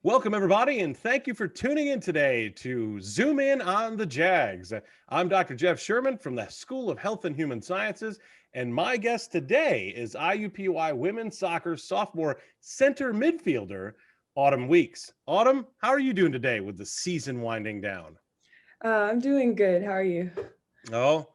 Welcome, everybody, and thank you for tuning in today to Zoom In on the Jags. I'm Dr. Jeff Sherman from the School of Health and Human Sciences, and my guest today is IUPUI women's soccer sophomore center midfielder, Autumn Weeks. Autumn, how are you doing today with the season winding down? I'm doing good. How are you? Oh,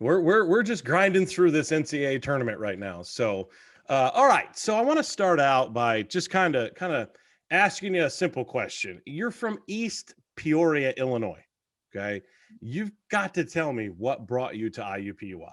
we're just grinding through this NCAA tournament right now. So, all right. So I want to start out by just kind of asking you a simple question. You're from East Peoria, Illinois. Okay, you've got to tell me what brought you to IUPUI.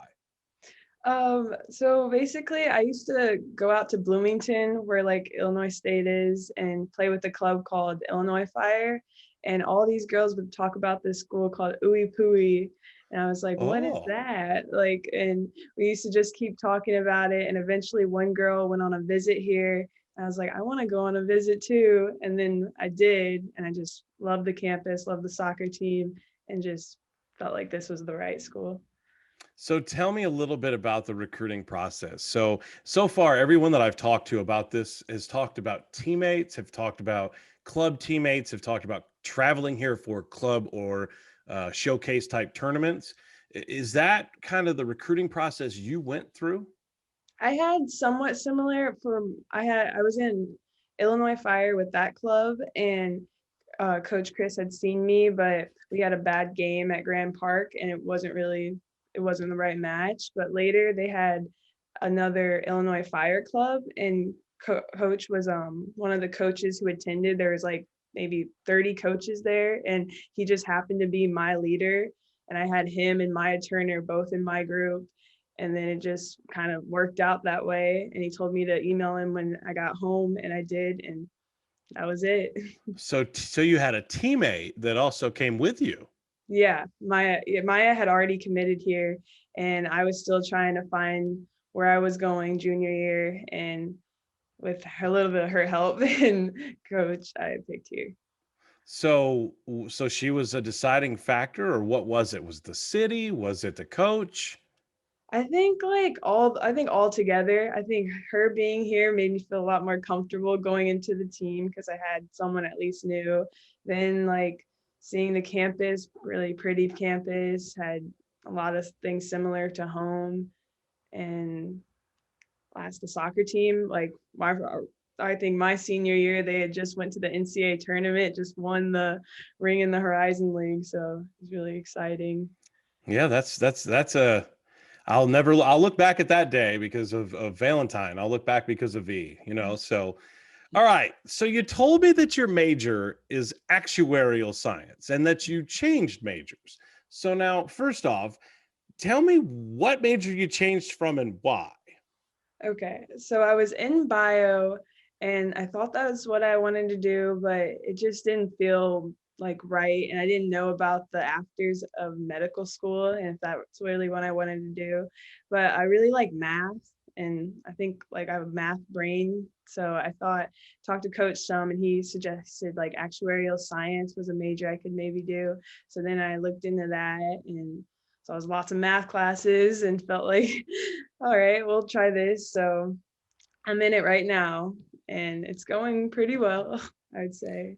So basically I used to go out to Bloomington where like Illinois State is and play with a club called Illinois Fire. And all these girls would talk about this school called IUPUI. And I was like, what is Oh, that? Like, and we used to just keep talking about it. And eventually one girl went on a visit here. I was like, I want to go on a visit too. And then I did. And I just loved the campus, loved the soccer team, and just felt like this was the right school. so tell me a little bit about the recruiting process. So far, everyone that I've talked to about this has talked about teammates, have talked about club teammates, have talked about traveling here for club or showcase type tournaments. Is that kind of the recruiting process you went through? I had somewhat similar I was in Illinois Fire with that club, and Coach Chris had seen me, but we had a bad game at Grand Park and it wasn't the right match. But later they had another Illinois Fire club, and coach was one of the coaches who attended. There was like maybe 30 coaches there, and he just happened to be my leader, and I had him and Maya Turner both in my group. And then it just kind of worked out that way. And he told me to email him when I got home, and I did, and that was it. So you had a teammate that also came with you. Yeah, Maya had already committed here, and I was still trying to find where I was going junior year, and with a little bit of her help and coach, I picked here. So she was a deciding factor, or what was it? Was the city? Was it the coach? I think all together, I think her being here made me feel a lot more comfortable going into the team because I had someone at least new. Then like seeing the campus, really pretty campus, had a lot of things similar to home. And last the soccer team, like I think my senior year they had just went to the NCAA tournament, just won the ring in the Horizon League. So it was really exciting. Yeah, that's a I'll look back at that day because of Valentine. I'll look back because of V. So all right. So you told me that your major is actuarial science and that you changed majors. So now, first off, tell me what major you changed from and why. Okay, so I was in bio and I thought that was what I wanted to do, but it just didn't feel like right. And I didn't know about the afters of medical school and if that's really what I wanted to do. But I really like math, and I think like I have a math brain. So I thought, talked to coach some, and he suggested like actuarial science was a major I could maybe do. So then I looked into that, and so I was lots of math classes and felt like all right, we'll try this. So I'm in it right now, and it's going pretty well, I'd say.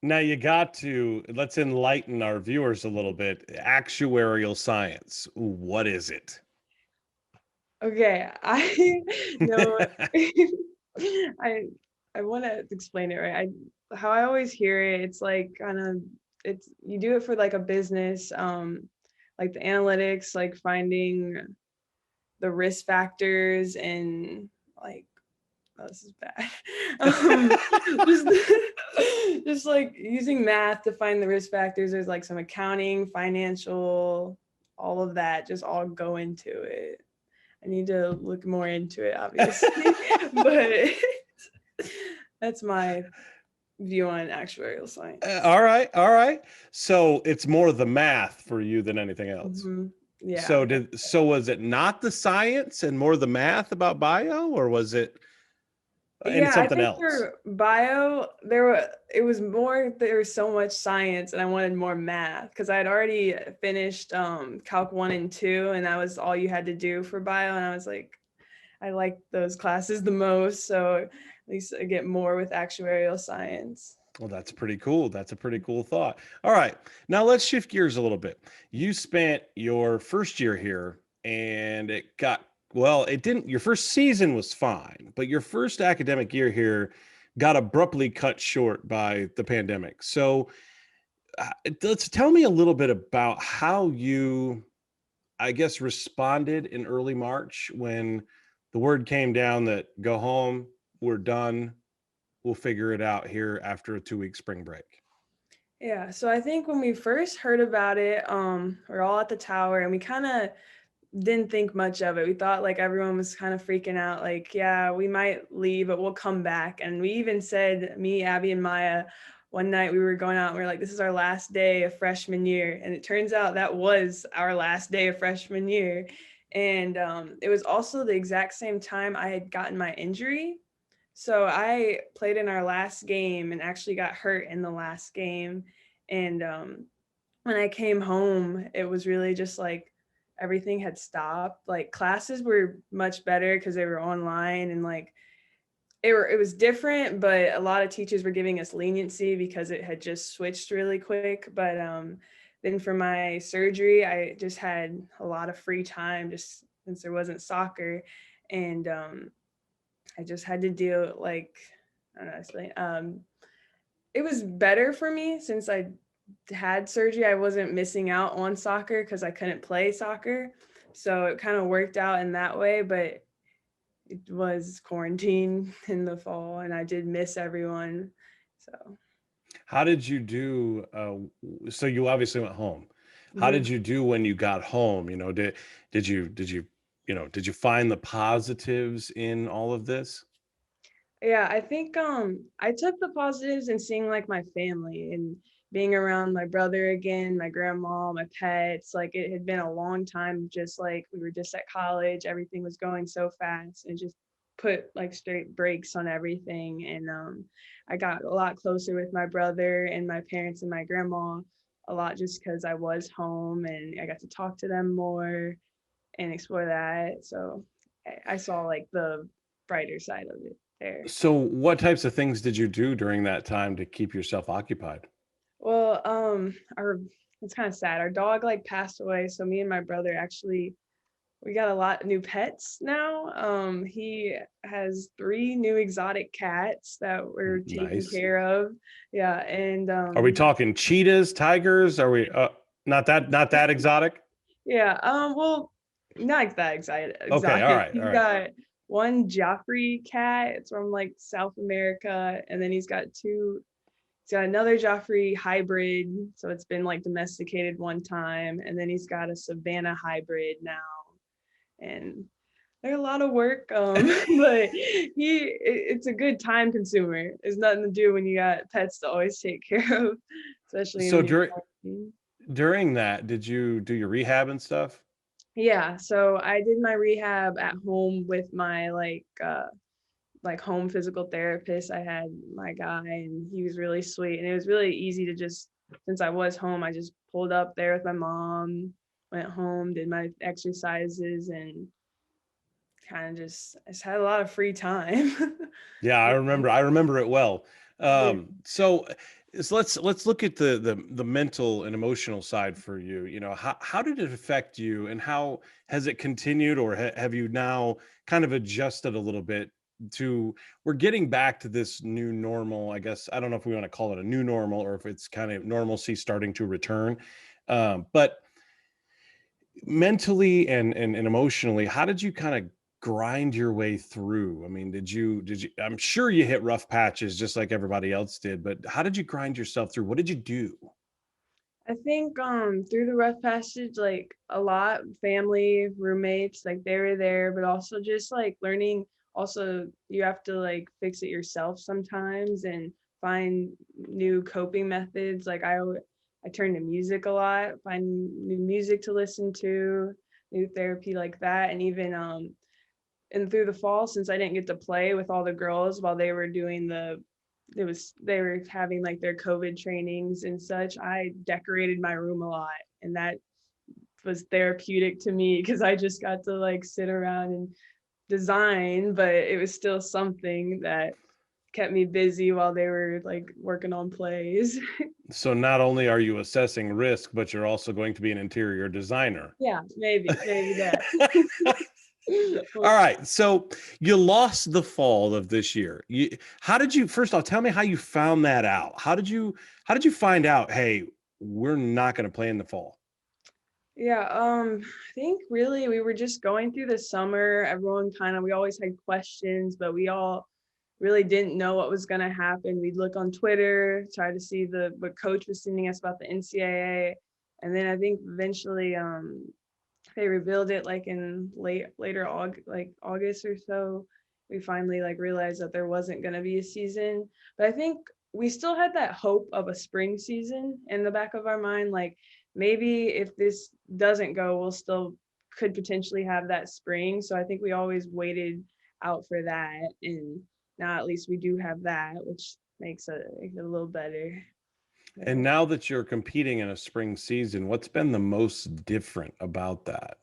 Now you got to let's enlighten our viewers a little bit. Actuarial science. What is it? Okay, I know I I want to explain it right. I how I always hear it, it's like kind of it's you do it for like a business, like the analytics, like finding the risk factors and like oh, this is bad. Um, just, just like using math to find the risk factors. There's like some accounting, financial, all of that. Just all go into it. I need to look more into it, obviously, but that's my view on actuarial science. All right, all right. So it's more the math for you than anything else. Hmm. Yeah. So was it not the science and more the math about bio, or was it and Yeah, I something think else? for bio, there was so much science and I wanted more math because I had already finished Calc 1 and 2, and that was all you had to do for bio. And I was like, I like those classes the most. So at least I get more with actuarial science. Well, that's pretty cool. That's a pretty cool thought. All right. Now let's shift gears a little bit. You spent your first year here and it got, well, it didn't, your first season was fine, but your first academic year here got abruptly cut short by the pandemic. So let's tell me a little bit about how you, I guess, responded in early March when the word came down that go home, we're done, we'll figure it out here after a 2 week spring break. Yeah, so I think when we first heard about it, we are all at the tower and we kind of didn't think much of it. We thought like everyone was kind of freaking out, like, yeah, we might leave, but we'll come back. And we even said, me, Abby, and Maya, one night we were going out and we were like, this is our last day of freshman year. And it turns out that was our last day of freshman year. And it was also the exact same time I had gotten my injury. So I played in our last game and actually got hurt in the last game. And when I came home, it was really just like everything had stopped. Like classes were much better because they were online and like it was different, but a lot of teachers were giving us leniency because it had just switched really quick. But then for my surgery, I just had a lot of free time just since there wasn't soccer. And I just had to deal like I don't know, it was better for me since I had surgery. I wasn't missing out on soccer because I couldn't play soccer. So it kind of worked out in that way, but it was quarantine in the fall and I did miss everyone. So How did you do? So you obviously went home. How mhm. did you do when you got home? Did you did you find the positives in all of this? Yeah, I think I took the positives in seeing like my family and being around my brother again, my grandma, my pets. Like it had been a long time, just like we were just at college, everything was going so fast and just put like straight brakes on everything. And I got a lot closer with my brother and my parents and my grandma a lot just because I was home and I got to talk to them more and explore that. So I saw like the brighter side of it there. So what types of things did you do during that time to keep yourself occupied? Well, our it's kind of sad. Our dog like passed away, so me and my brother actually we got a lot of new pets now. He has three new exotic cats that we're taking Nice. care of. Yeah, and Are we talking cheetahs, tigers? Are we not that exotic? yeah, well, not that excited Okay, all exotic. right, all He's right. got one Joffrey cat. It's from like South America, and then he's got another Joffrey hybrid, so it's been like domesticated one time, and then he's got a Savannah hybrid now, and they're a lot of work, but it's a good time consumer. There's nothing to do when you got pets to always take care of, especially So in your during quarantine. during that, did you do your rehab and stuff? Yeah, so I did my rehab at home with my like home physical therapist. I had my guy and he was really sweet and it was really easy to just since I was home, I just pulled up there with my mom, went home, did my exercises and kind of just had a lot of free time. Yeah, I remember it well. Yeah. So let's look at the mental and emotional side for you. How did it affect you, and how has it continued, or have you now kind of adjusted a little bit to we're getting back to this new normal? I guess I don't know if we want to call it a new normal or if it's kind of normalcy starting to return. But mentally and emotionally, how did you kind of grind your way through? I mean, did you I'm sure you hit rough patches just like everybody else did, but how did you grind yourself through? What did you do? I think through the rough passage, like a lot, family, roommates, like they were there, but also just like learning. Also, you have to like fix it yourself sometimes and find new coping methods. Like I turn to music a lot, find new music to listen to, new therapy like that, and even and through the fall, since I didn't get to play with all the girls while they were doing they were having like their COVID trainings and such, I decorated my room a lot. And that was therapeutic to me because I just got to like sit around and design, but it was still something that kept me busy while they were like working on plays. So not only are you assessing risk, but you're also going to be an interior designer. Yeah, maybe that. All Well, right. So you lost the fall of this year. How did you, first off, tell me how you found that out? How did you find out, hey, we're not going to play in the fall? yeah, I think really we were just going through the summer. Everyone kind of, we always had questions, but we all really didn't know what was going to happen. We'd look on Twitter, try to see what coach was sending us about the NCAA. And then I think eventually they revealed it like in later August or so. We finally like realized that there wasn't going to be a season, but I think we still had that hope of a spring season in the back of our mind, like maybe if this doesn't go, we'll still could potentially have that spring. So I think we always waited out for that, and now at least we do have that, which makes it a little better. And But now that you're competing in a spring season, what's been the most different about that?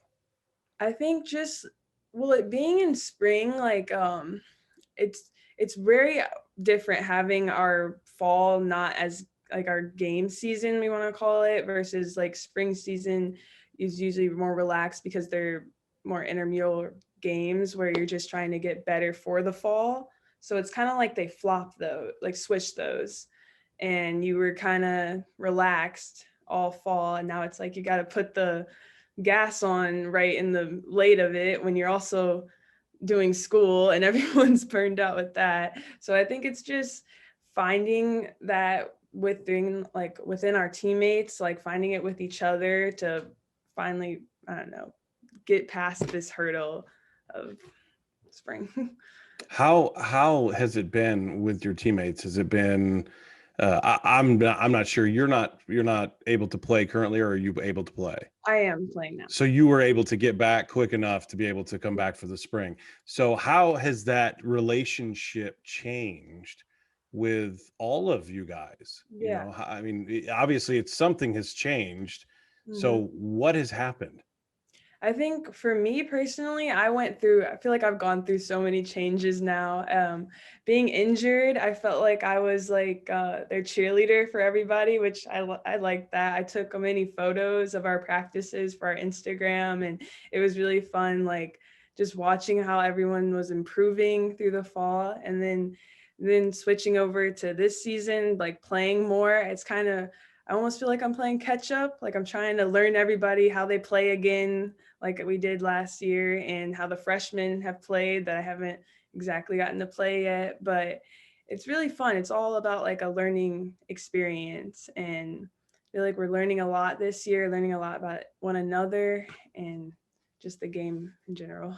I think just, well, it being in spring, like it's it's very different having our fall not as like our game season, we want to call it, versus like spring season is usually more relaxed because they're more intramural games where you're just trying to get better for the fall. So it's kind of like they flop those, like switch those, and you were kind of relaxed all fall, and now it's like you got to put the gas on right in the late of it when you're also doing school and everyone's burned out with that. So I think it's just finding that within our teammates, like finding it with each other to finally, I don't know, get past this hurdle of spring. How has it been with your teammates? Has it been I'm not sure. You're not able to play currently, or are you able to play? I am playing now. So you were able to get back quick enough to be able to come back for the spring. So how has that relationship changed with all of you guys? Yeah. I mean, obviously it's something has changed. Mhm. So what has happened? I think for me personally, I feel like I've gone through so many changes now. Being injured, I felt like I was like their cheerleader for everybody, which I like that. I took many photos of our practices for our Instagram, and it was really fun, like just watching how everyone was improving through the fall. And then switching over to this season, like playing more, it's kind of, I almost feel like I'm playing catch up. Like I'm trying to learn everybody how they play again, like we did last year, and how the freshmen have played that I haven't exactly gotten to play yet. But it's really fun. It's all about like a learning experience. And I feel like we're learning a lot this year, learning a lot about one another and just the game in general.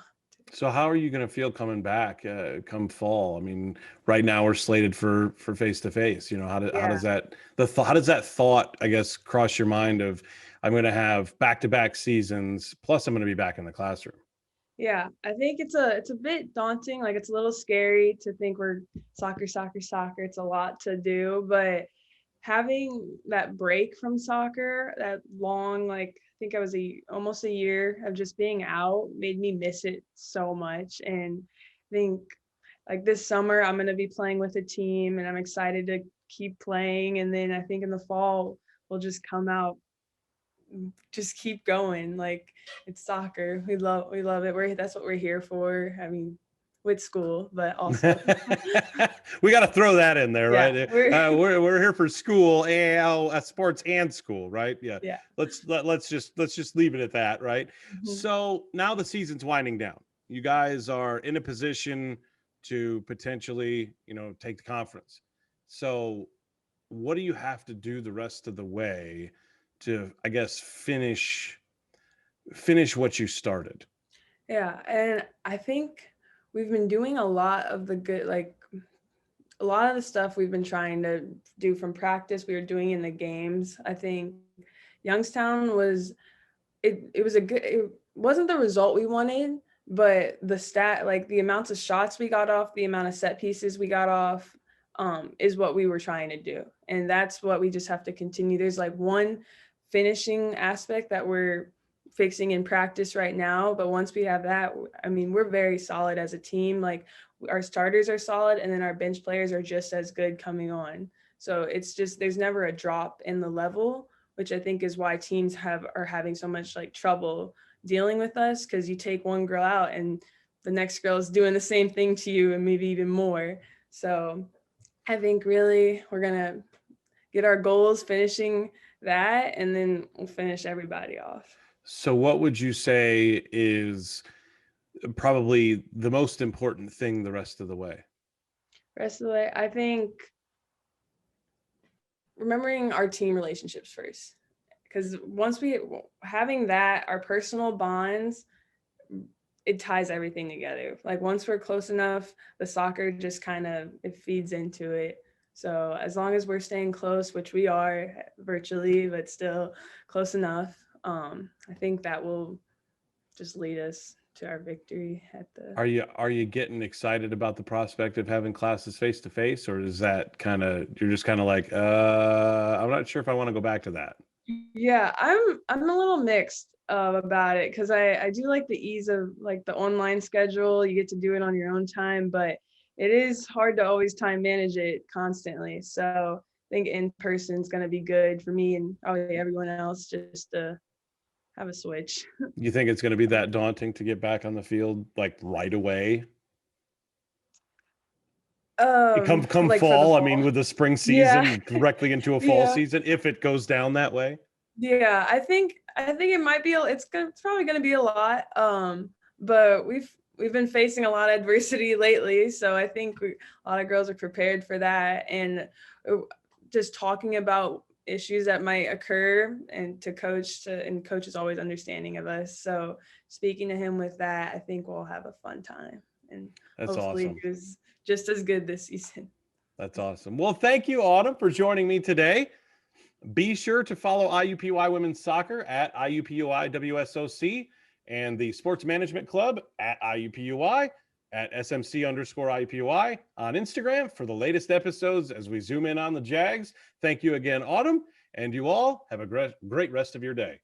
So how are you going to feel coming back come fall? I mean, right now we're slated for face to face. How Yeah. does how does that thought, I guess, cross your mind of I'm going to have back to back seasons plus I'm going to be back in the classroom. Yeah, I think it's a bit daunting. Like it's a little scary to think we're soccer, soccer, soccer. It's a lot to do, but having that break from soccer, that long, like I think I was almost a year of just being out, made me miss it so much. And I think like this summer I'm gonna be playing with a team, and I'm excited to keep playing. And then I think in the fall we'll just come out, just keep going. Like it's soccer. We love it. That's what we're here for. I mean, with school, but also We got to throw that in there, yeah, right? we're We're here for school, sports and school, right? Yeah. yeah. Let's just leave it at that, right? Mhm. So now the season's winding down. You guys are in a position to potentially, take the conference. So what do you have to do the rest of the way to, I guess, finish what you started? Yeah, and I think we've been doing a lot of the good, like a lot of the stuff we've been trying to do from practice, we were doing in the games. I think Youngstown was, it wasn't the result we wanted, but the stat, like the amounts of shots we got off, the amount of set pieces we got off, is what we were trying to do. And that's what we just have to continue. There's like one finishing aspect that we're fixing in practice right now, but once we have that, I mean, we're very solid as a team. Like our starters are solid, and then our bench players are just as good coming on. So it's just there's never a drop in the level, which I think is why teams are having so much like trouble dealing with us, because you take one girl out and the next girl is doing the same thing to you and maybe even more. So I think really we're gonna get our goals finishing that, and then we'll finish everybody off. So what would you say is probably the most important thing the rest of the way? Rest of the way, I think remembering our team relationships first, because once we having that, our personal bonds, it ties everything together. Like once we're close enough, the soccer just kind of it feeds into it. So as long as we're staying close, which we are virtually, but still close enough, I think that will just lead us to our victory at the. Are you getting excited about the prospect of having classes face to face, or is that kind of you're just kind of like, I'm not sure if I want to go back to that? Yeah, I'm a little mixed about it, because I do like the ease of like the online schedule. You get to do it on your own time, but it is hard to always time manage it constantly. So I think in person is going to be good for me and probably everyone else, just to have a switch. You think it's going to be that daunting to get back on the field like right away? Come Like for the fall, I mean, fall. with the spring Yeah. season directly into a fall Yeah. season, if it goes down that way. Yeah, I think it might be it's probably going to be a lot, but we've been facing a lot of adversity lately, so I think a lot of girls are prepared for that, and uh, just talking about issues that might occur, and and coach is always understanding of us, so speaking to him with that, I think we'll have a fun time and That's hopefully awesome. do just as good this season. That's awesome. Well, thank you, Autumn, for joining me today. Be sure to follow IUPUI Women's Soccer at IUPUI WSOC and the Sports Management Club at IUPUI at SMC_IUPUI on Instagram for the latest episodes as we zoom in on the Jags. Thank you again, Autumn, and you all have a great rest of your day.